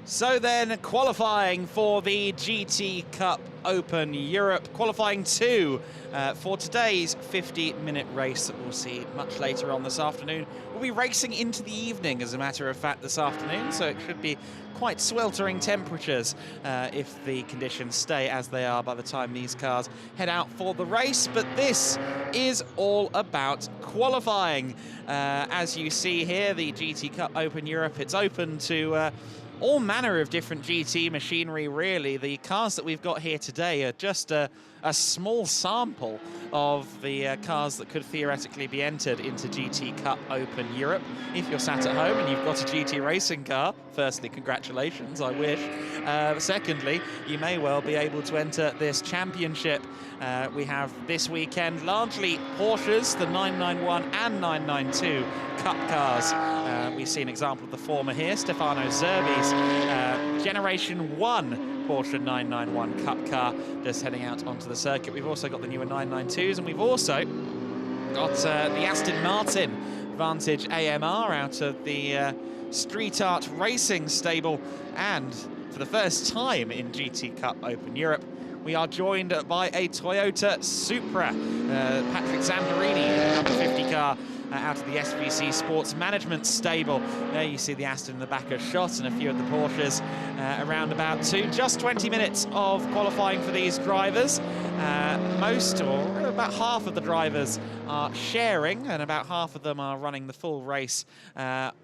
So then, qualifying for the GT Cup Open Europe, qualifying 2 for today's 50-minute race that we'll see much later on this afternoon. We'll be racing into the evening, as a matter of fact, this afternoon, so it should be quite sweltering temperatures if the conditions stay as they are by the time these cars head out for the race. But this is all about qualifying. As you see here, the GT Cup Open Europe, it's open to all manner of different GT machinery, really. The cars that we've got here today are just a small sample of the cars that could theoretically be entered into GT Cup Open Europe. If you're sat at home and you've got a GT racing car, firstly, congratulations, I wish. Secondly, you may well be able to enter this championship. We have this weekend largely Porsches, the 991 and 992 Cup cars. We see an example of the former here, Stefano Zerbi's Generation 1 Porsche 991 Cup car just heading out onto the circuit. We've also got the newer 992s, and we've also got the Aston Martin Vantage AMR out of the Street Art Racing stable. And for the first time in GT Cup Open Europe, we are joined by a Toyota Supra. Patrick Zamperini, number 50 car, out of the SVC Sports Management stable. There you see the Aston in the back of shot and a few of the Porsches around about too. Just 20 minutes of qualifying for these drivers. Most, or about half of the drivers are sharing, and about half of them are running the full race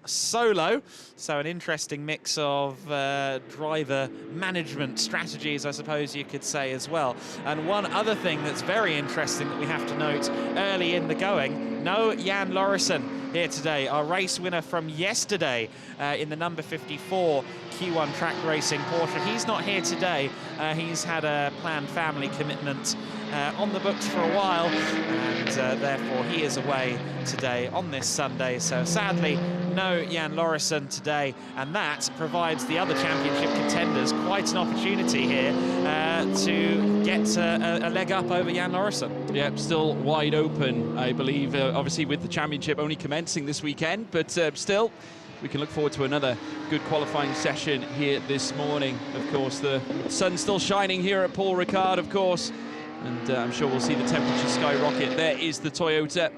solo. So an interesting mix of driver management strategies, I suppose you could say, as well. And one other thing that's very interesting that we have to note early in the going, no Jan Lauritsen here today, our race winner from yesterday in the number 54 Q1 track racing Porsche. He's not here today. He's had a planned family commitment on the books for a while, and therefore he is away today on this Sunday. So sadly, no Jan Lauritsen today, and that provides the other championship contenders quite an opportunity here to get a leg up over Jan Lauritsen. Yeah, still wide open, I believe, obviously with the championship only commencing this weekend, but still, we can look forward to another good qualifying session here this morning. Of course, the sun's still shining here at Paul Ricard, of course, and I'm sure we'll see the temperature skyrocket. There is the Toyota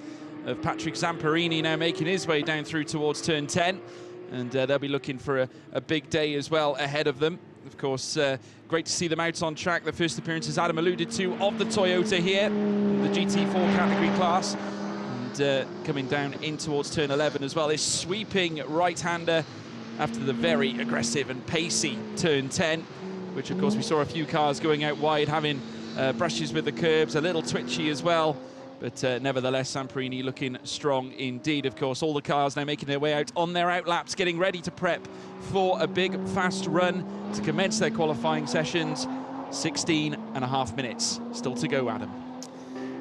of Patrick Zamperini now making his way down through towards turn 10, and they'll be looking for a big day as well ahead of them. Of course, great to see them out on track. The first appearance, as Adam alluded to, of the Toyota here, the GT4 category class. Coming down in towards turn 11 as well, this sweeping right-hander after the very aggressive and pacey turn 10, which of course we saw a few cars going out wide, having brushes with the curbs, a little twitchy as well, but nevertheless Zamperini looking strong indeed. Of course, all the cars now making their way out on their out laps, getting ready to prep for a big fast run to commence their qualifying sessions. 16.5 minutes still to go, Adam.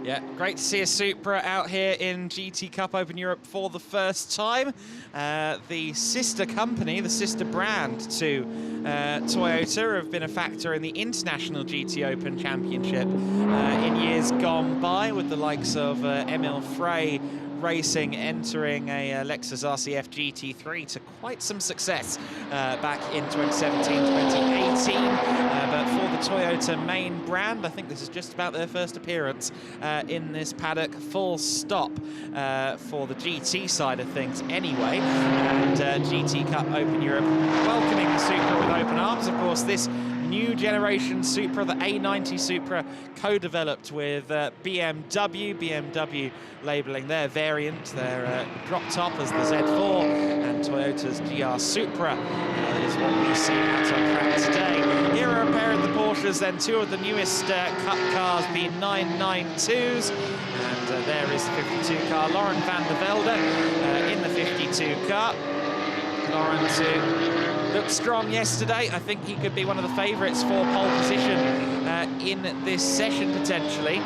Yeah, great to see a Supra out here in GT Cup Open Europe for the first time. The sister company, the sister brand to Toyota, have been a factor in the International GT Open Championship in years gone by, with the likes of Emil Frey Racing entering a Lexus RCF GT3 to quite some success back in 2017-2018. But for the Toyota main brand, I think this is just about their first appearance in this paddock, full stop for the GT side of things anyway. And GT Cup Open Europe welcoming the Supra with open arms. Of course, this new generation Supra, the A90 Supra, co-developed with BMW. BMW labelling their variant, their drop top, as the Z4, and Toyota's GR Supra is what we see out on track today. Here are a pair of the Porsches, then two of the newest Cup cars, the 992s, and there is the 52 car, Laurent van der Velde in the 52 car. Laurent looked strong yesterday. I think he could be one of the favourites for pole position in this session, potentially.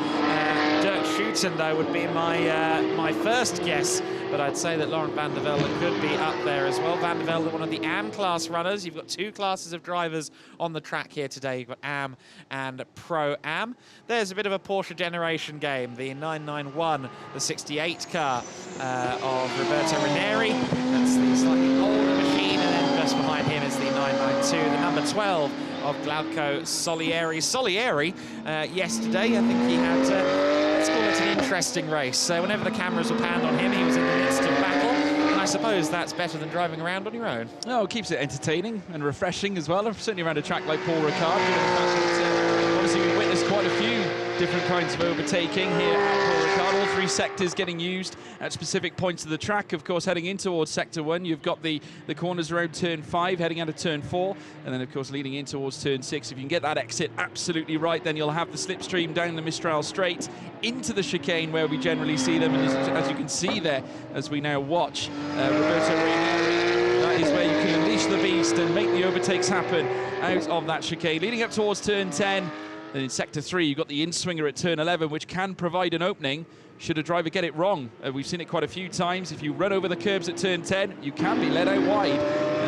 Dirk Schuiten, though, would be my first guess, but I'd say that Laurent van der Velde could be up there as well. Van der Velde, one of the AM class runners. You've got two classes of drivers on the track here today. You've got AM and Pro-Am. There's a bit of a Porsche generation game. The 991, the 68 car of Roberto Ranieri. That's the slightly older machine, and then Just behind him is the 992, the number 12 of Glauco Solieri. Solieri, yesterday, I think he had, let's call it an interesting race. So whenever the cameras were panned on him, he was in the midst of battle. And I suppose that's better than driving around on your own. No, it keeps it entertaining and refreshing as well, certainly around a track like Paul Ricard. Given the fact that, obviously, we've witnessed quite a few different kinds of overtaking here at Paul Ricard. All three sectors getting used at specific points of the track. Of course, heading in towards Sector 1, you've got the corners around Turn 5, heading out of Turn 4, and then, of course, leading in towards Turn 6. If you can get that exit absolutely right, then you'll have the slipstream down the Mistral Straight into the chicane where we generally see them. And as you can see there, as we now watch, Roberto Ranieri, that is where you can unleash the beast and make the overtakes happen out of that chicane. Leading up towards Turn 10, then in Sector 3, you've got the in-swinger at Turn 11, which can provide an opening should a driver get it wrong. We've seen it quite a few times. If you run over the curbs at Turn 10, you can be led out wide.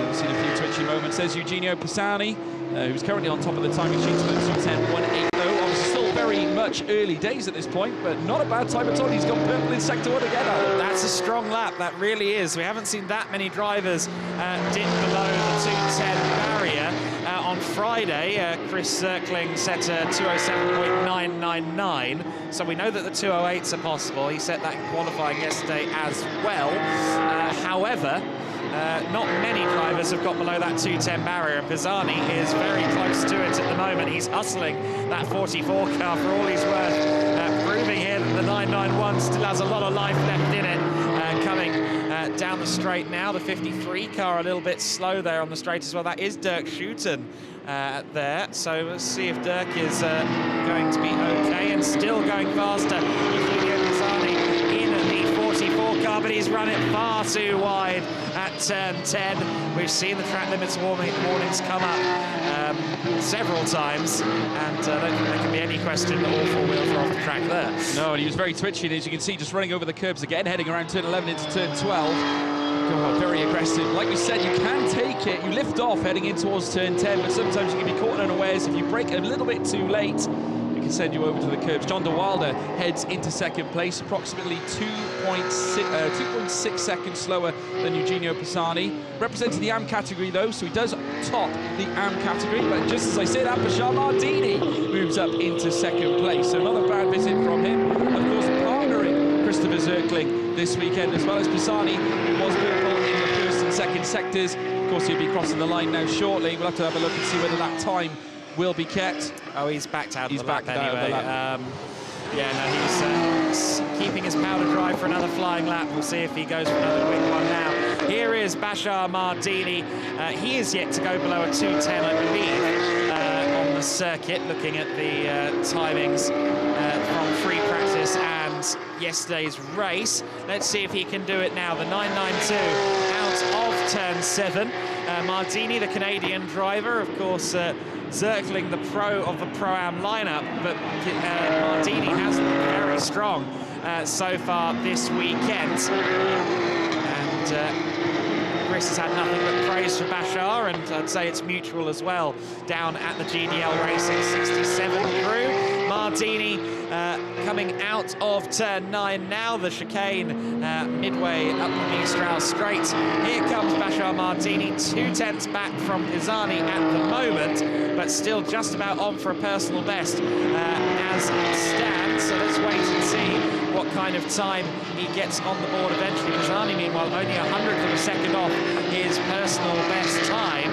We've seen a few twitchy moments. There's Eugenio Pisani, who's currently on top of the timing sheets with a 2:10.180. Obviously still very much early days at this point, but not a bad time at all. He's gone purple in Sector 1 again. That's a strong lap, that really is. We haven't seen that many drivers dip below the 2:10 barrier. On Friday, Chris Zirkling set a 2:07.999, so we know that the 2:08s are possible. He set that in qualifying yesterday as well. However, not many drivers have got below that 2:10 barrier, and Pisani is very close to it at the moment. He's hustling that 44 car for all he's worth, proving here that the 991 still has a lot of life left in it. Coming down the straight now, the 53 car a little bit slow there on the straight as well. That is Dirk Schuten there, so let's see if Dirk is going to be okay, and still going faster. Eugenio Pisani in the 44 car, but he's run it far too wide at Turn 10. We've seen the track limits warnings come up several times, and I don't think there can be any question that all four wheels are off the track there. No, and he was very twitchy, and as you can see, just running over the curbs again, heading around Turn 11 into Turn 12. God, very aggressive. Like we said, you can take it. You lift off heading in towards Turn 10, but sometimes you can be caught unawares. If you brake a little bit too late, it can send you over to the curbs. John de Wilder heads into second place, approximately 2.6 seconds slower than Eugenio Pisani. Representing the AM category, though, so he does top the AM category. But just as I said, Bashar Mardini moves up into second place. So another bad visit from him. Of course, partnering Christopher Zirkling this weekend, as well as Pisani, who was purple in the first and second sectors. Of course, he'll be crossing the line now shortly. We'll have to have a look and see whether that time will be kept. Oh, he's backed out of the lap anyway. Out of the lap. Yeah, no, he's keeping his powder dry for another flying lap. We'll see if he goes for another quick one now. Here is Bashar Mardini. He is yet to go below a 2:10, I believe, on the circuit, looking at the timings from free practice and yesterday's race. Let's see if he can do it now. The 992 out of Turn 7. Mardini, the Canadian driver, of course, Zirkling, the pro of the Pro-Am lineup, but Mardini has looked very strong so far this weekend. And Chris has had nothing but praise for Bashar, and I'd say it's mutual as well down at the GDL Racing 67 crew. Mardini coming out of Turn 9 now, the chicane midway up the Mistral Straight. Here comes Bashar Mardini, 2/10 back from Pisani at the moment, but still just about on for a personal best as it stands. So let's wait and see what kind of time he gets on the board eventually. Pisani, meanwhile, only 100th of a second off his personal best time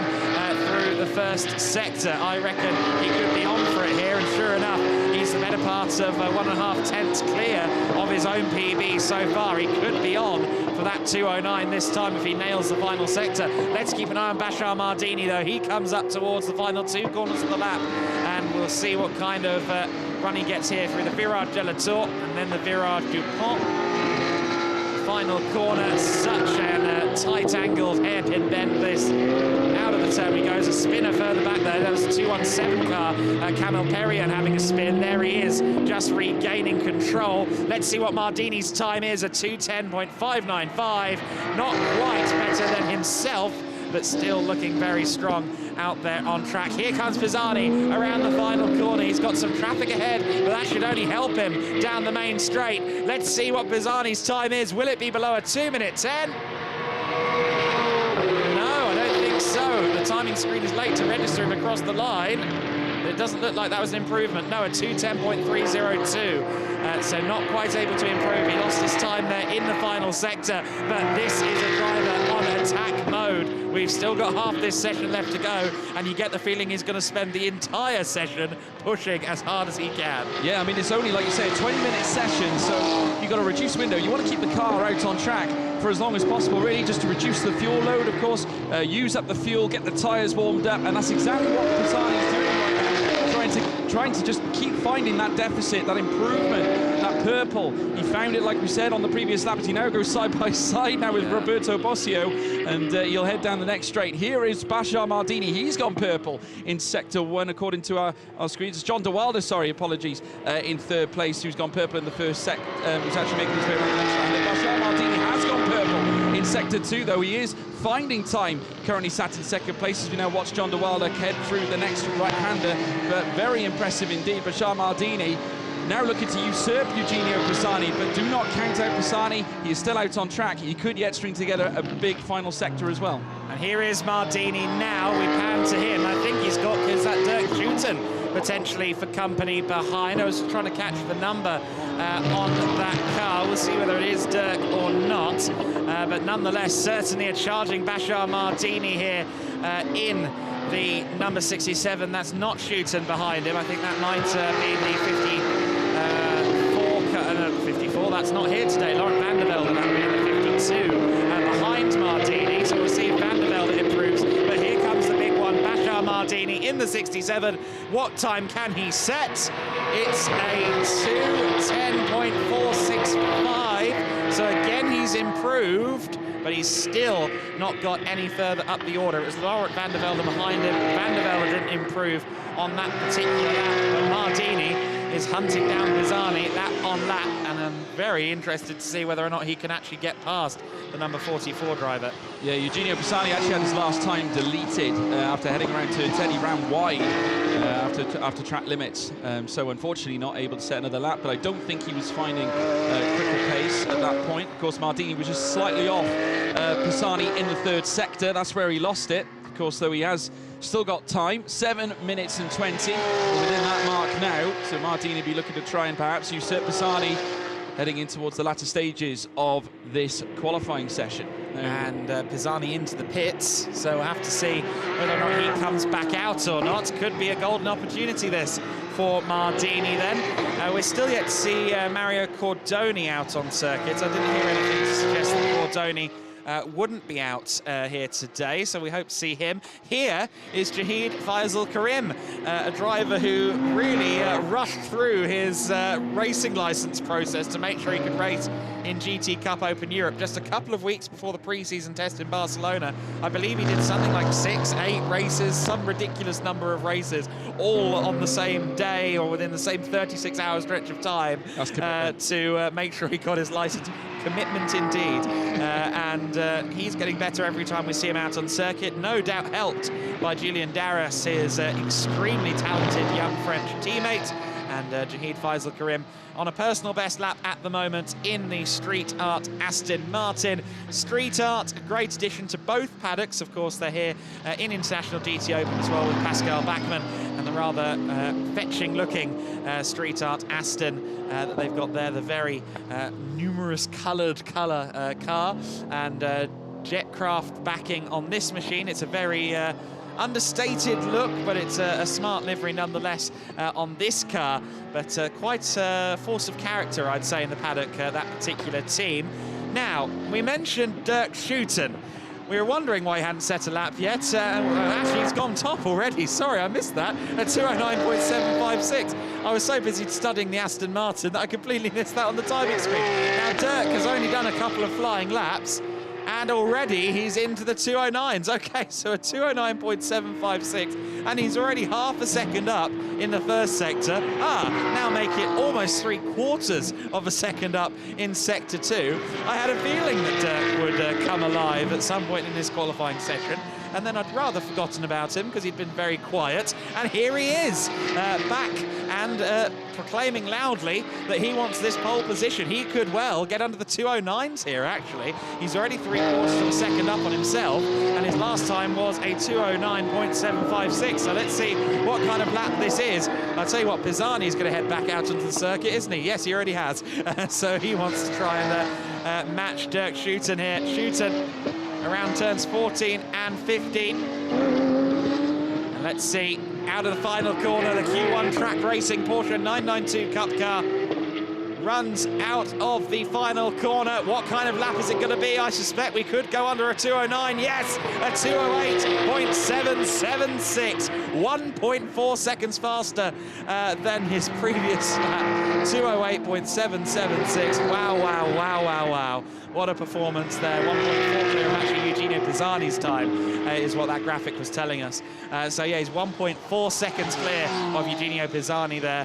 through the first sector. I reckon he could be on for it here, and sure enough, he's the better part of 1.5 tenths clear of his own PB so far. He could be on for that 2:09 this time if he nails the final sector. Let's keep an eye on Bashar Mardini, though. He comes up towards the final two corners of the lap, and we'll see what kind of run he gets here through the Virage de la Tour and then the Virage du Pont. Final corner, such a tight-angled hairpin bend this. Out of the turn he goes, a spinner further back there. That was a 217 car, Camille Perrier having a spin. There he is, just regaining control. Let's see what Mardini's time is, a 2:10.595. Not quite better than himself, but still looking very strong out there on track. Here comes Pisani around the final corner. He's got some traffic ahead, but that should only help him down the main straight. Let's see what Pisani's time is. Will it be below a 2:10? No, I don't think so. timing screen is late to register him across the line. It doesn't look like that was an improvement. No, a 2:10.302. So not quite able to improve. He lost his time there in the final sector, but this is a driver on attack mode. We've still got half this session left to go, and you get the feeling he's going to spend the entire session pushing as hard as he can. Yeah, I mean, it's only, like you say, a 20-minute session, so you've got a reduced window. You want to keep the car out on track for as long as possible, really, just to reduce the fuel load, of course, use up the fuel, get the tyres warmed up, and that's exactly what Pisani is doing right now. Trying to just keep finding that deficit, that improvement, that purple. He found it, like we said, on the previous lap. He now goes side by side now with Roberto Bossio, and he'll head down the next straight. Here is Bashar Mardini. He's gone purple in Sector 1, according to our screens. It's John De Wilder, sorry, apologies, in third place, who's gone purple in the first sec. Who's actually making his way around the next round. Bashar Mardini has gone purple in Sector 2, though. He is finding time, currently sat in second place as we now watch John De Wilder head through the next right-hander, but very impressive indeed. Bashar Mardini now looking to usurp Eugenio Pisani, but do not count out Pisani. He is still out on track. He could yet string together a big final sector as well. And here is Mardini now. We pan to him. I think he's got, is that Dirk Schutten potentially for company behind. I was trying to catch the number on that car. We'll see whether it is Dirk or not. But nonetheless, certainly a charging Bashar Mardini here in the number 67. That's not Schutten behind him. I think that might be the 54. That's not here today. Laurent van der Velde, that would be in the 52 behind Mardini. So we'll see if van der Velde improves. But here comes the big one, Bashar Mardini in the 67. What time can he set? It's a 2:10.465. So again, he's improved, but he's still not got any further up the order. It was Laurent van der Velde behind him. Van der Velde didn't improve on that particular lap, but Mardini is hunting down Pisani lap on lap, and I'm very interested to see whether or not he can actually get past the number 44 driver. Yeah, Eugenio Pisani actually had his last time deleted after heading around to Teddy round wide after track limits. So unfortunately not able to set another lap, but I don't think he was finding critical pace at that point. Of course, Mardini was just slightly off Pisani in the third sector. That's where he lost it. Of course, though, he has still got time, 7 minutes and 20. We're within that mark now, so Mardini be looking to try and perhaps usurp Pisani heading in towards the latter stages of this qualifying session. And Pisani into the pits, so we'll have to see whether or not he comes back out or not. Could be a golden opportunity, this, for Mardini then. We're still yet to see Mario Cordoni out on circuit. I didn't hear anything to suggest that Cordoni wouldn't be out here today, so we hope to see him. Here is Jahid Faisal Karim, a driver who really rushed through his racing license process to make sure he could race in GT Cup Open Europe just a couple of weeks before the pre-season test in Barcelona. I believe he did something like 6, 8 races, some ridiculous number of races, all on the same day or within the same 36-hour stretch of time to make sure he got his license. Commitment indeed. And he's getting better every time we see him out on circuit, no doubt helped by Julian Darras, his extremely talented young French teammate. And Jahid Faisal Karim on a personal best lap at the moment in the Street Art Aston Martin. Street Art, a great addition to both paddocks. Of course, they're here in International GTOpen as well with Pascal Bachmann and the rather fetching-looking Street Art Aston that they've got there, the very numerous coloured car, and Jetcraft backing on this machine. It's a very understated look, but it's a smart livery nonetheless on this car, but quite a force of character, I'd say, in the paddock, that particular team. Now, we mentioned Dirk Schutten. We were wondering why he hadn't set a lap yet. Actually, he's gone top already. Sorry, I missed that at 2:09.756. I was so busy studying the Aston Martin that I completely missed that on the timing screen. Now, Dirk has only done a couple of flying laps, and already he's into the 2:09s. Okay, so a 2:09.756, and he's already half a second up in the first sector. Now make it almost 3/4 of a second up in sector 2. I had a feeling that Dirk would come alive at some point in this qualifying session. and then I'd rather forgotten about him because he'd been very quiet. And here he is, back and proclaiming loudly that he wants this pole position. He could well get under the 209s here, actually. He's already 3/4 of a second up on himself, and his last time was a 209.756. So let's see what kind of lap this is. I'll tell you what, Pisani's going to head back out into the circuit, isn't he? Yes, he already has. So he wants to try and match Dirk Schouten here. Schouten around turns 14 and 15. And let's see, out of the final corner, the Q1 track racing Porsche 992 Cup car runs out of the final corner. What kind of lap is it going to be? I suspect we could go under a 209. Yes, a 208.776. 1.4 seconds faster than his previous lap. 208.776. Wow, wow, wow, wow, wow. What a performance there. 1.4 clear of actually Eugenio Pisani's time is what that graphic was telling us. So yeah, he's 1.4 seconds clear of Eugenio Pisani there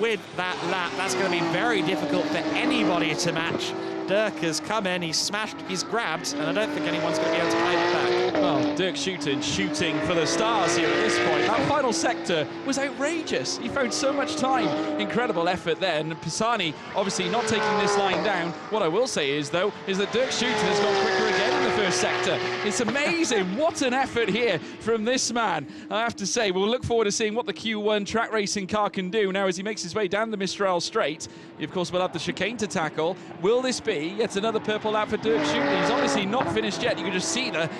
with that lap. That's going to be very difficult for anybody to match. Dirk has come in, he's smashed, he's grabbed, and I don't think anyone's going to be able to claim it back. Well, Dirk Schouten shooting for the stars here at this point. That final sector was outrageous. He found so much time. Incredible effort there. And Pisani obviously not taking this line down. What I will say is, though, is that Dirk Schouten has gone quicker again in the first sector. It's amazing. What an effort here from this man. I have to say, we'll look forward to seeing what the Q1 track racing car can do now as he makes his way down the Mistral Straight. Of course, we'll have the chicane to tackle. Will this be yet another purple lap for Dirk Schouten? He's obviously not finished yet. You can just see the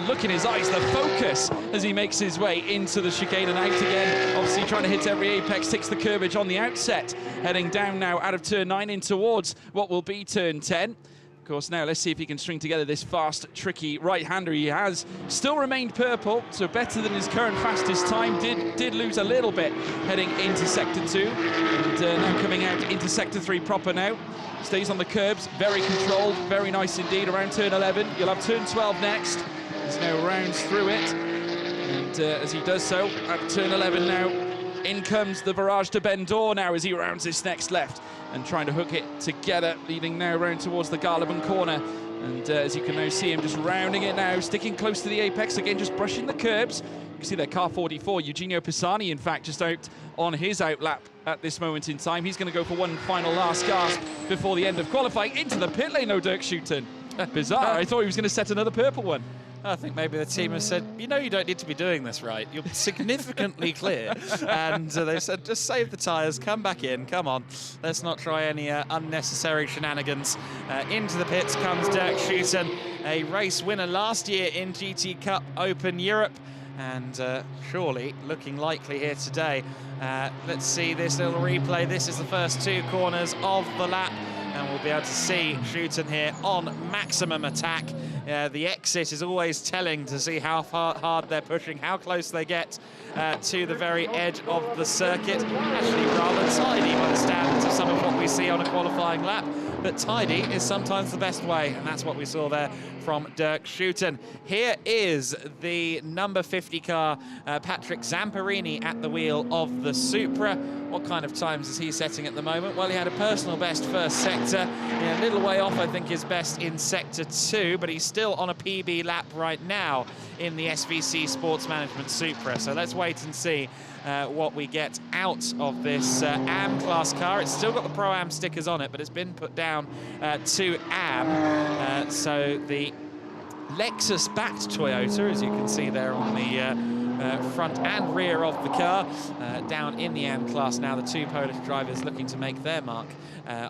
look in his eyes, the focus as he makes his way into the chicane and out again. Obviously trying to hit every apex, takes the curbage on the outset. Heading down now out of turn 9 in towards what will be turn 10. Of course, now let's see if he can string together this fast, tricky right-hander. He has still remained purple, so better than his current fastest time. Did lose a little bit heading into sector 2, and now coming out into sector 3 proper now. Stays on the curbs, very controlled, very nice indeed around turn 11. You'll have turn 12 next. He's now rounds through it, and as he does so, at turn 11 now, in comes the Virage de Bendor now as he rounds this next left and trying to hook it together, leading now round towards the Garleben corner. And as you can now see him just rounding it now, sticking close to the apex again, just brushing the curbs. You can see there, car 44, Eugenio Pisani, in fact, just out on his outlap at this moment in time. He's going to go for one final last gasp before the end of qualifying. Into the pit lane, no Dirk Schouten. Bizarre, I thought he was going to set another purple one. I think maybe the team has said, you know, you don't need to be doing this, right? You're significantly clear. And they said, just save the tyres, come back in, come on. Let's not try any unnecessary shenanigans. Into the pits comes Dirk Schouten, a race winner last year in GT Cup Open Europe. And surely looking likely here today. Let's see this little replay. This is the first 2 corners of the lap. And we'll be able to see Schouten here on maximum attack. The exit is always telling to see how hard they're pushing, how close they get to the very edge of the circuit. Actually rather tidy by the standards of some of what we see on a qualifying lap. But tidy is sometimes the best way, and that's what we saw there from Dirk Schouten. Here is the number 50 car, Patrick Zamparini at the wheel of the Supra. What kind of times is he setting at the moment? Well, he had a personal best first sector. A little way off, I think, his best in sector 2, but he's still on a PB lap right now in the SVC Sports Management Supra. So let's wait and see what we get out of this AM class car. It's still got the Pro-Am stickers on it, but it's been put down to AM. So the Lexus-backed Toyota, as you can see there on the front and rear of the car, down in the AM class now. The 2 Polish drivers looking to make their mark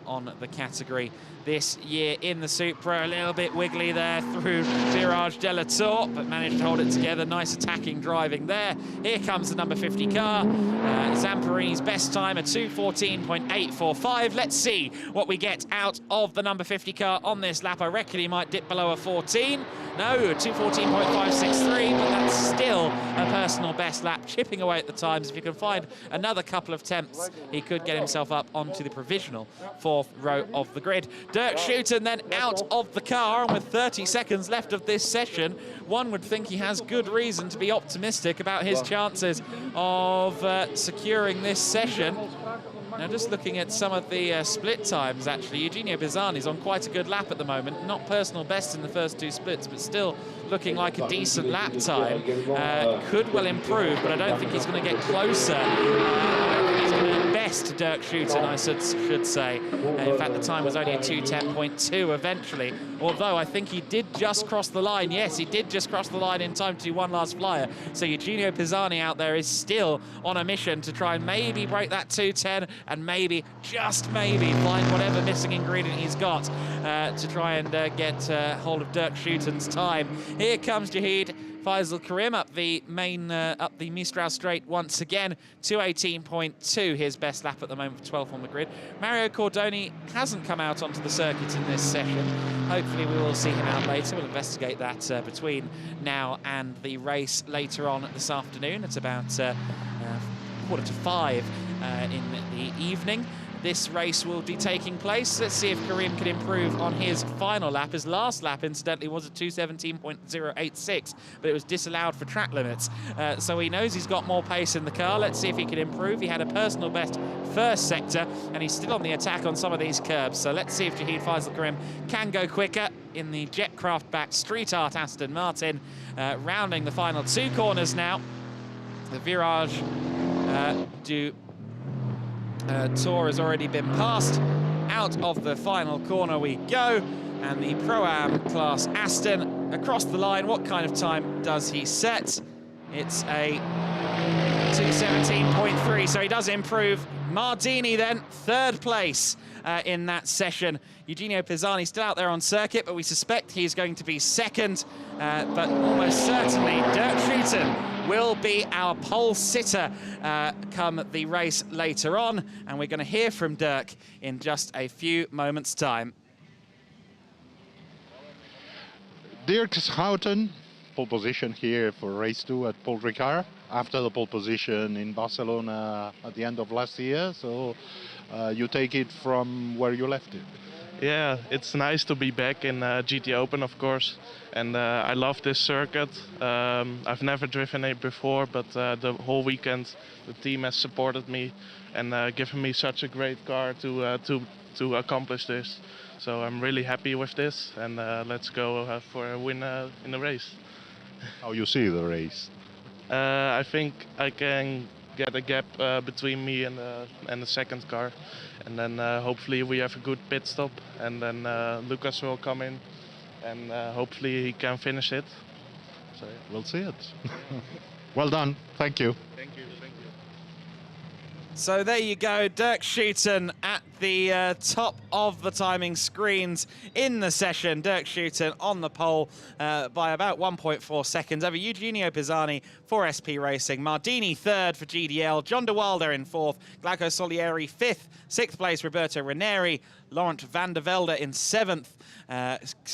on the category this year in the Supra. A little bit wiggly there through Virage de la Tour, but managed to hold it together. Nice attacking driving there. Here comes the number 50 car. Zamparini's best time, a 2:14.845. Let's see what we get out of the number 50 car on this lap. I reckon he might dip below a 14. No, 2:14.563, but that's still a personal best lap, chipping away at the times. If you can find another couple of attempts, he could get himself up onto the provisional 4th row of the grid. Dirk Schouten then out of the car, and with 30 seconds left of this session, one would think he has good reason to be optimistic about his chances of securing this session. Now just looking at some of the split times, actually, Eugenio Pisani's on quite a good lap at the moment. Not personal best in the first 2 splits, but still looking like a decent lap time. Could well improve, but I don't think he's going to get closer. I don't think he's going to best Dirk Schuiten, I should say. In fact, the time was only a 2:10.2 eventually, although I think he did just cross the line. Yes, he did just cross the line in time to do one last flyer. So Eugenio Pisani out there is still on a mission to try and maybe break that 2:10 and maybe, just maybe, find whatever missing ingredient he's got to try and get hold of Dirk Schuiten's time. Here comes Jahid Faisal Karim up the main, up the Mistral Straight once again, 2:18.2, his best lap at the moment for 12th on the grid. Mario Cordoni hasn't come out onto the circuit in this session. Hopefully we will see him out later. We'll investigate that between now and the race later on this afternoon. It's about 4:45 in the evening. This race will be taking place. Let's see if Karim can improve on his final lap. His last lap, incidentally, was a 2:17.086, but it was disallowed for track limits. So he knows he's got more pace in the car. Let's see if he can improve. He had a personal best first sector, and he's still on the attack on some of these curbs. So let's see if Jahid Faisal Karim can go quicker in the Jetcraft-backed Street Art Aston Martin, rounding the final 2 corners now. The Virage du Tour has already been passed. Out of the final corner we go, and the Pro-Am class Aston across the line. What kind of time does he set? It's a 2:17.3, so he does improve. Mardini then, 3rd place in that session. Eugenio Pisani still out there on circuit, but we suspect he's going to be 2nd. But almost certainly, Dirk Schuiten will be our pole sitter come the race later on, and we're going to hear from Dirk in just a few moments' time. Dirk Schuiten, pole position here for race 2 at Paul Ricard, after the pole position in Barcelona at the end of last year. So you take it from where you left it. Yeah, it's nice to be back in GTOpen, of course, and I love this circuit. I've never driven it before, but the whole weekend the team has supported me and given me such a great car to accomplish this. So I'm really happy with this, and let's go for a win in the race. How you see the race? I think I can get a gap between me and the second car, and then hopefully we have a good pit stop, and then Lucas will come in, and hopefully he can finish it. So yeah. We'll see it. Well done. Thank you. Thank you. Thank you. So there you go, Dirk Schuiten at the top of the timing screens in the session. Dirk Schuiten on the pole by about 1.4 seconds over Eugenio Pisani for SP Racing. Mardini 3rd for GDL. John de Wilder in 4th. Glauco Solieri 5th. 6th place Roberto Ranieri. Laurent van der Velde in 7th.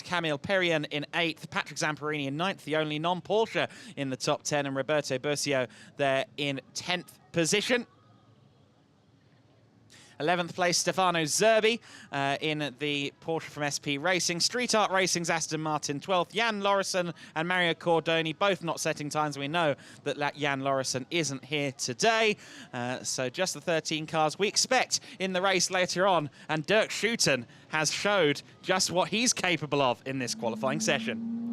Camille Perrien in 8th. Patrick Zamparini in 9th. The only non-Porsche in the top 10. And Roberto Bercio there in 10th position. 11th place, Stefano Zerbi in the Porsche from SP Racing. Street Art Racing's Aston Martin 12th. Jan Lorison and Mario Cordoni both not setting times. We know that Jan Lorison isn't here today. So just the 13 cars we expect in the race later on. And Dirk Schuiten has showed just what he's capable of in this qualifying session.